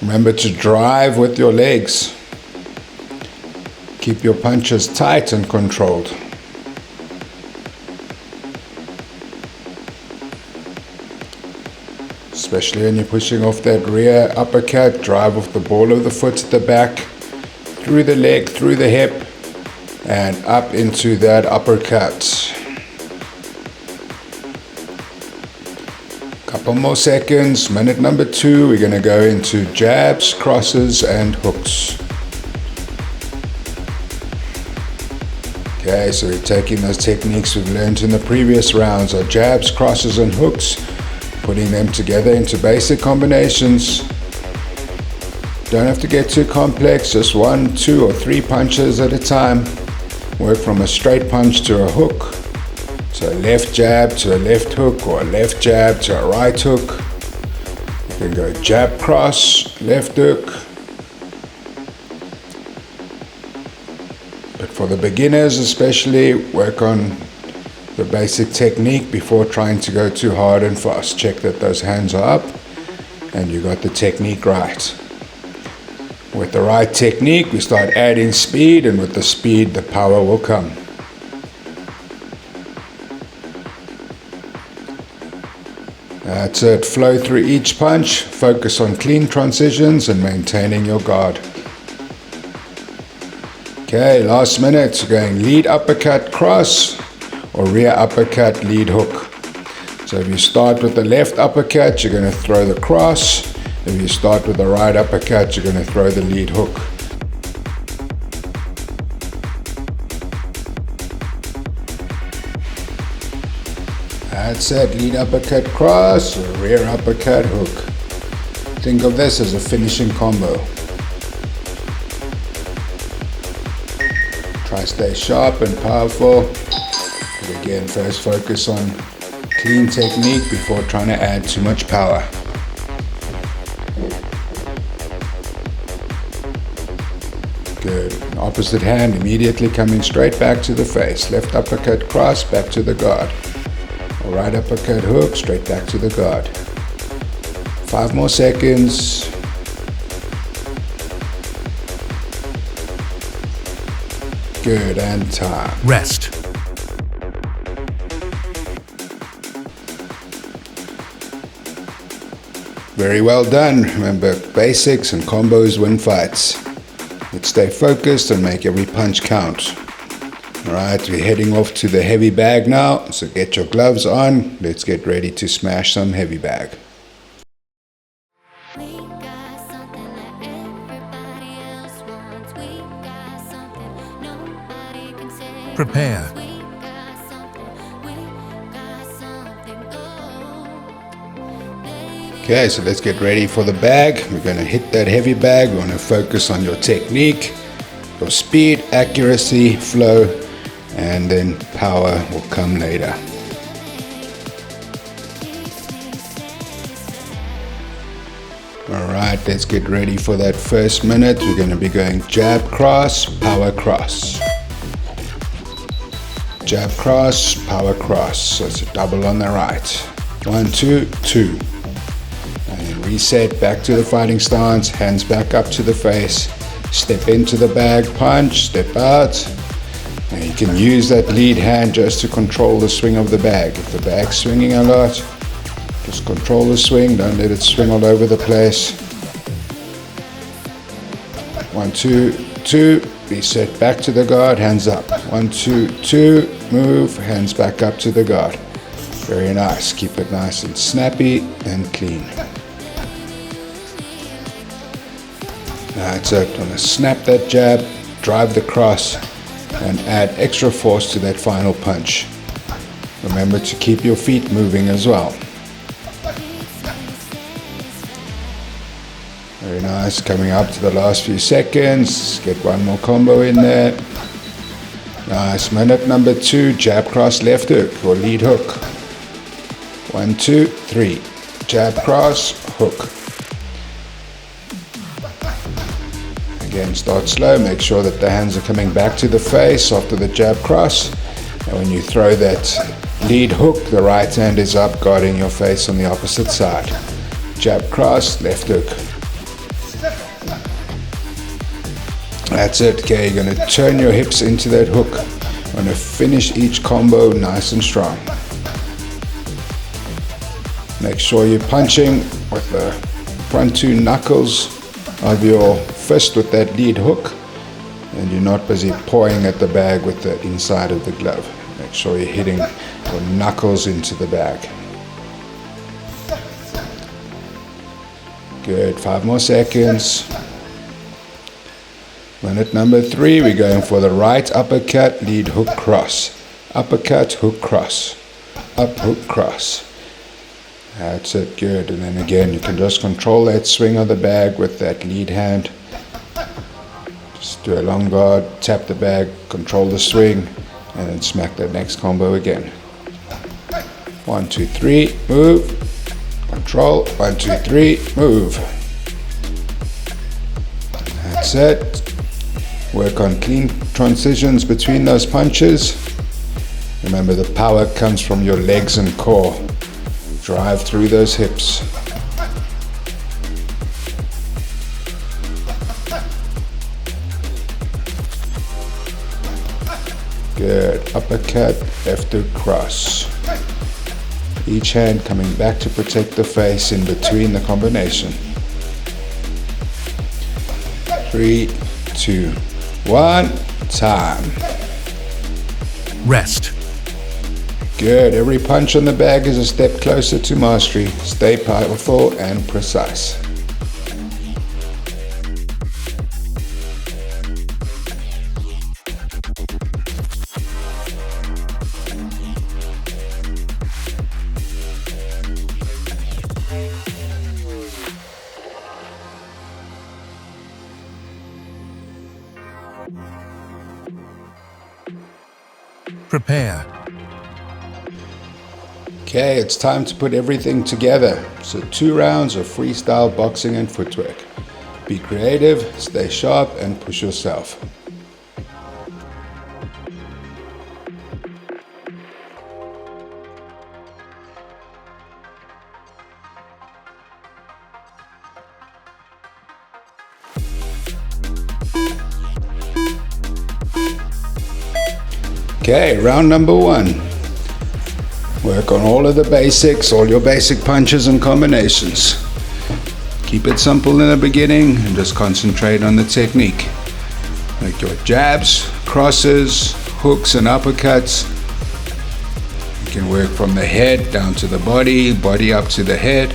Remember to drive with your legs. Keep your punches tight and controlled. Especially when you're pushing off that rear uppercut, drive off the ball of the foot at the back, through the leg, through the hip, and up into that uppercut. Couple more seconds, minute number 2, we're going to go into jabs, crosses, and hooks. Okay, so we're taking those techniques we've learned in the previous rounds, our jabs, crosses, and hooks, putting them together into basic combinations. Don't have to get too complex, just 1, 2, or 3 punches at a time. Work from a straight punch to a hook, to a left jab to a left hook, or a left jab to a right hook. You can go jab cross, left hook. But for the beginners especially, work on the basic technique before trying to go too hard and fast. Check that those hands are up and you got the technique right. With the right technique, we start adding speed, and with the speed, the power will come. That's it. Flow through each punch. Focus on clean transitions and maintaining your guard. Okay, last minute. Going lead uppercut cross or rear uppercut lead hook. So if you start with the left uppercut, you're going to throw the cross. If you start with the right uppercut, you're going to throw the lead hook. That's it, lead uppercut cross or rear uppercut hook. Think of this as a finishing combo. Try stay sharp and powerful. But again, first focus on clean technique before trying to add too much power. Good. Opposite hand immediately coming straight back to the face. Left uppercut cross, back to the guard. Or right uppercut hook, straight back to the guard. 5 more seconds. Good, and time. Rest. Very well done. Remember, basics and combos win fights. Let's stay focused and make every punch count. Alright, we're heading off to the heavy bag now, so get your gloves on. Let's get ready to smash some heavy bag. Prepare. Okay, so let's get ready for the bag. We're going to hit that heavy bag. We want to focus on your technique, your speed, accuracy, flow, and then power will come later. Alright, let's get ready for that first minute. We're going to be going jab cross, power cross. Jab cross, power cross. So it's a double on the right. 1, 2, 2. And then reset back to the fighting stance, hands back up to the face. Step into the bag, punch, step out. And you can use that lead hand just to control the swing of the bag. If the bag's swinging a lot, just control the swing, don't let it swing all over the place. 1, 2, 2, reset back to the guard, hands up. 1, 2, 2, move, hands back up to the guard. Very nice, keep it nice and snappy and clean. That's it, I'm going to snap that jab, drive the cross, and add extra force to that final punch. Remember to keep your feet moving as well. Very nice, coming up to the last few seconds. Get one more combo in there. Nice, minute number 2, jab cross left hook or lead hook. 1, 2, 3, jab cross, hook. Again, start slow, make sure that the hands are coming back to the face after the jab cross. And when you throw that lead hook, the right hand is up, guarding your face on the opposite side. Jab cross, left hook. That's it, okay, you're going to turn your hips into that hook. You're going to finish each combo nice and strong. Make sure you're punching with the front 2 knuckles of your fist with that lead hook, and you're not busy pawing at the bag with the inside of the glove. Make sure you're hitting your knuckles into the bag. Good, 5 more seconds. Minute number 3, we're going for the right uppercut, lead hook cross. Uppercut, hook cross. Up, hook cross. That's it, good. And then again, you can just control that swing of the bag with that lead hand. Just do a long guard, tap the bag, control the swing, and then smack that next combo again. 1, 2, 3, move, control, 1, 2, 3, move. That's it. Work on clean transitions between those punches. Remember, the power comes from your legs and core. Drive through those hips. Good. Uppercut, left hook, cross. Each hand coming back to protect the face in between the combination. 3, 2, 1, time. Rest. Good. Every punch on the bag is a step closer to mastery. Stay powerful and precise. Prepare. Okay, it's time to put everything together. So 2 rounds of freestyle boxing and footwork. Be creative, stay sharp, and push yourself. Okay, round number 1. Work on all of the basics, all your basic punches and combinations. Keep it simple in the beginning and just concentrate on the technique. Like your jabs, crosses, hooks and uppercuts. You can work from the head down to the body, body up to the head,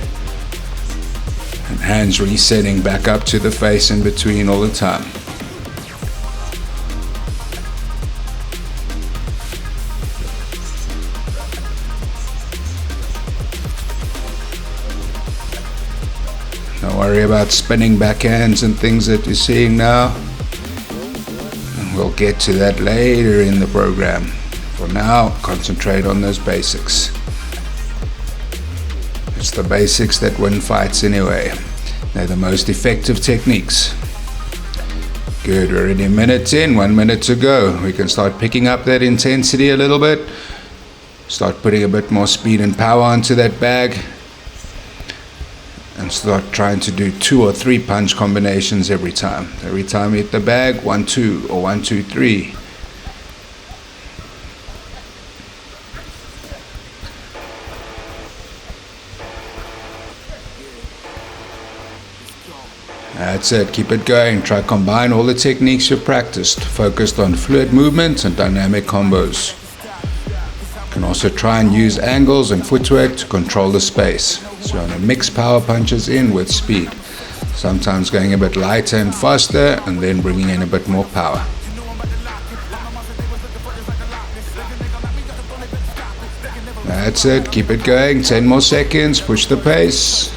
and hands resetting back up to the face in between all the time. Don't worry about spinning backhands and things that you're seeing now. We'll get to that later in the program. For now, concentrate on those basics. It's the basics that win fights anyway. They're the most effective techniques. Good, we're already a minute in, 1 minute to go. We can start picking up that intensity a little bit. Start putting a bit more speed and power onto that bag. And start trying to do 2 or 3 punch combinations every time. Every time you hit the bag, 1, 2 or 1, 2, 3. That's it, keep it going. Try to combine all the techniques you've practiced, focused on fluid movement and dynamic combos. You can also try and use angles and footwork to control the space. So you want to mix power punches in with speed. Sometimes going a bit lighter and faster and then bringing in a bit more power. That's it, keep it going, 10 more seconds, push the pace.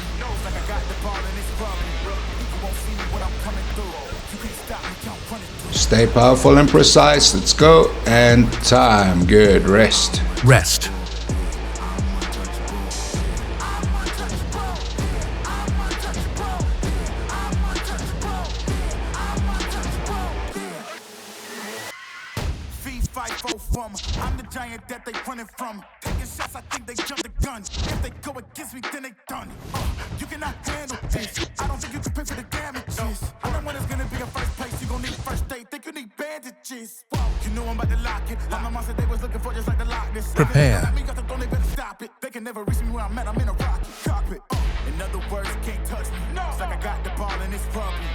Stay powerful and precise, let's go, and time, good, rest. Rest. I'm the giant that they running from. Taking shots, I think they jump the gun. If they go against me, then they done. You cannot handle this. I don't think you can pay for the damages. I'm the one that's gonna be in first place. You gon' need first aid. Think you need bandages. You know I'm about to lock it. I'm the monster they was looking for, just like the Loch Ness. Prepare. Me got the throne, they better stop it. They can never reach me where I'm at. I'm in a rocket cockpit. In other words, you can't touch me. It's like I got the ball and it's rugby.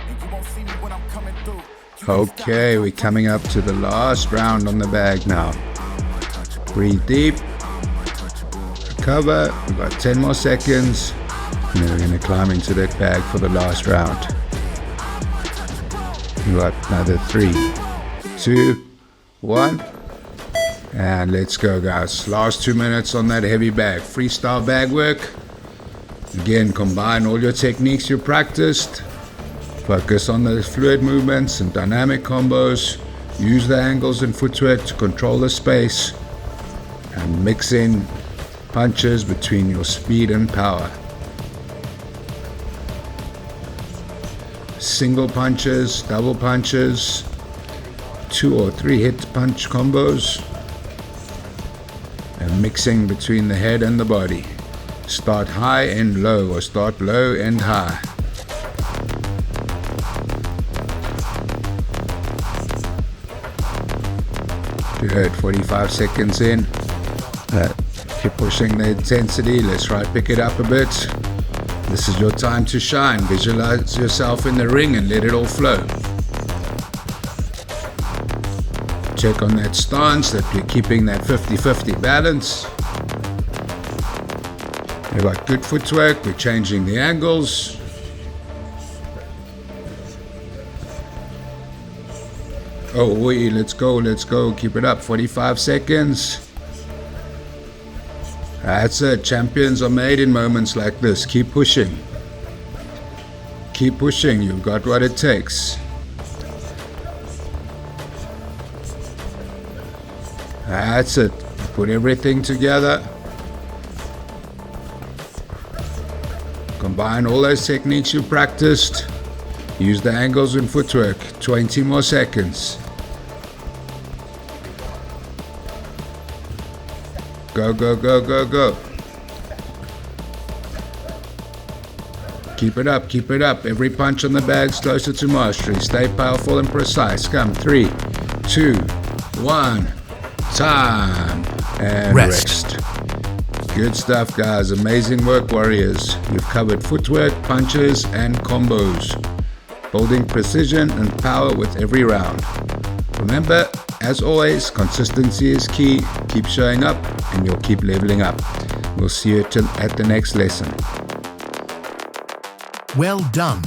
And you won't see me when I'm coming through. Okay, we're coming up to the last round on the bag now. Breathe deep. Recover. We've got 10 more seconds. And then we're going to climb into that bag for the last round. We've got another 3, 2, 1. And let's go, guys. Last 2 minutes on that heavy bag. Freestyle bag work. Again, combine all your techniques you practiced. Focus on the fluid movements and dynamic combos. Use the angles and footwork to control the space. And mix in punches between your speed and power. Single punches, double punches, 2 or 3 hit punch combos, and mixing between the head and the body. Start high, end low, or start low, end high. Good, 45 seconds in. Keep pushing the intensity. Let's try to pick it up a bit. This is your time to shine. Visualize yourself in the ring and let it all flow. Check on that stance, that you're keeping that 50-50 balance. We've got good footwork. We're changing the angles. Oh, let's go. Keep it up. 45 seconds. That's it. Champions are made in moments like this. Keep pushing. Keep pushing. You've got what it takes. That's it. Put everything together. Combine all those techniques you practiced. Use the angles and footwork. 20 more seconds. Go. Keep it up. Every punch on the bag's closer to mastery. Stay powerful and precise. Come, 3, 2, 1, time. And rest. Good stuff, guys. Amazing work, warriors. You've covered footwork, punches, and combos. Building precision and power with every round. Remember, as always, consistency is key. Keep showing up and you'll keep leveling up. We'll see you at the next lesson. Well done.